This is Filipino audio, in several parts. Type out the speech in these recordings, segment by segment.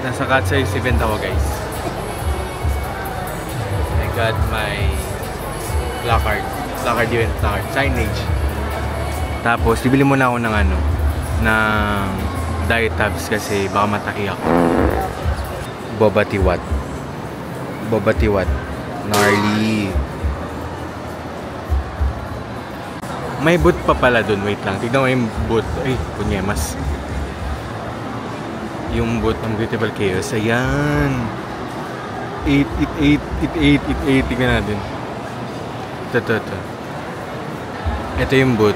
Nasa Cat Size event ako, guys. I got my placard. Placard event, placard. Signage. Tapos, bibili muna ako ng ano, ng diet tabs kasi baka mataki ako. Boba Tiwat. Boba Tiwat. Gnarly. May boot pa pala dun. Wait lang. Tignan mo yung boot. Ay, kunyemas. Yung boot ng Beautiful Chaos. Ayan. 8. Tignan natin. Ito. Ito yung boot.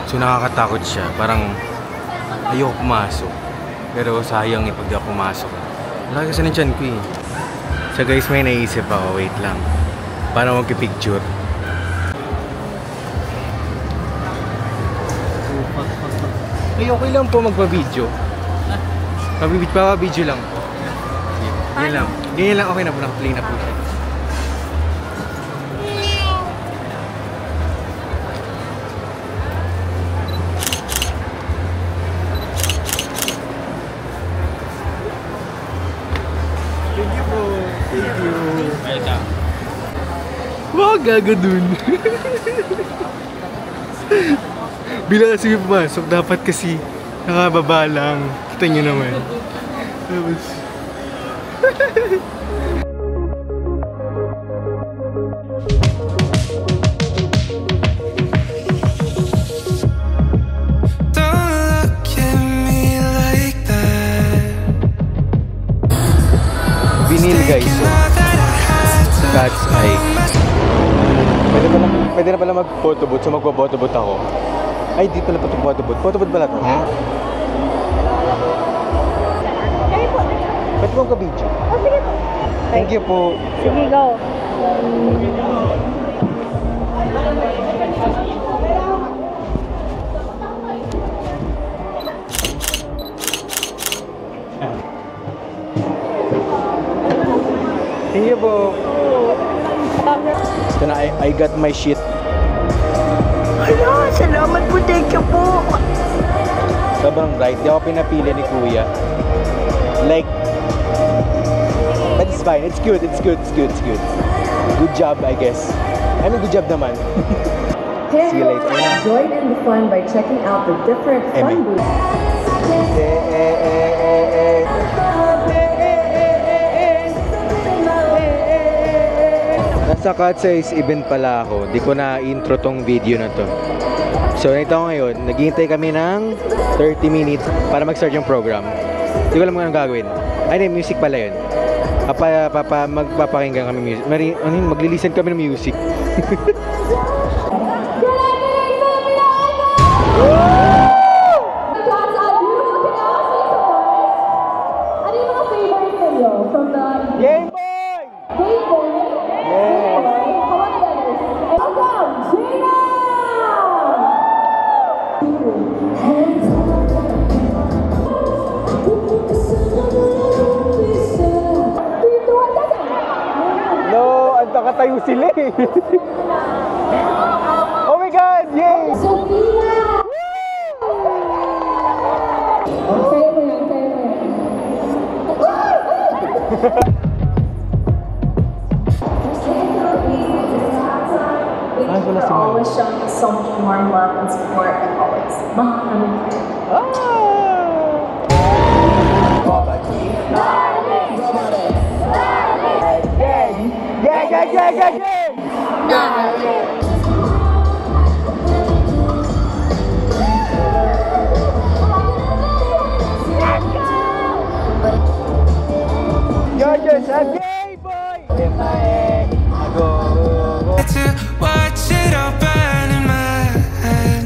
So nakakatakot siya. Parang ayoko pumasok. Pero sayang pag di ako pumasok. Wala kasi ng tiyan ko eh. So guys, may naisip ako. Wait lang. Para magpipicture. Ay, okay lang po magpa-video. Magpa-video lang po. Ganyan lang. Ganyan lang. Okay na po. Naka-play na po siya. Thank you po. Thank you. Wag gaga dun. Bila kasi pumasok, dapat kasi nakababa lang. Kita nyo naman. Tapos... Vinyl guys. So, Cat's Eye. Pwede na pala mag-photobooth. So magpa-photobooth ako. Ay, di pala photobooth. Photobooth pala ito. Ba't mo ka-video? Oh, sige po. Thank you po. Sige, go. Thank you po. Ito na, I got my shit. Ay, salamat po. Thank you po. Sobrang bright. Di ako pinapili ni Kuya. Like, but it's fine. It's good. Good job, I guess. I mean, good job naman. See you later. Join in the fun by checking out the different fun booths. Nasa Cat Size event pala ako. Di ko na intro tong video na to. So, nito ngayon, naghihintay kami ng 30 minutes para mag-start yung program. Di ko alam kung anong gagawin. Ay, music pala yun. Magpapakinggan kami music. Maglilisten kami ng music. Game Boy! No, ang takatayo sila eh. Oh my God! Yay! Always showing so much more love and support and always. You're just a gay boy. In my head, I go. To watch it all burn in my head,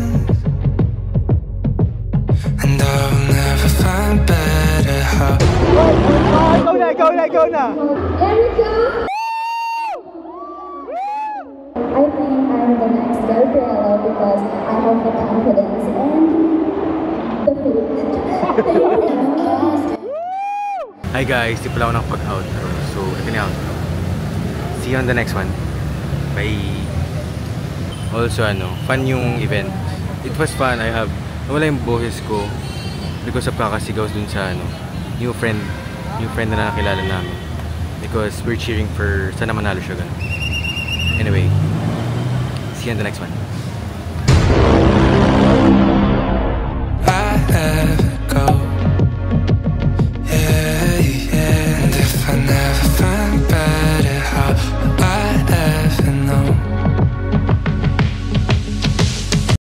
and I'll never find better how. Go na! Erica! I think I'm the next Gabriella because I have the confidence and the faith. Hi guys, di pala ako nakapag-outro. So, ito na outro. See you on the next one. Bye! Also, fun yung event. It was fun. Nawala yung boses ko because of kakasigaw dun sa, new friend na nakilala namin. Because we're cheering for sana manalo siya ganun. Anyway, see you in the next one. I have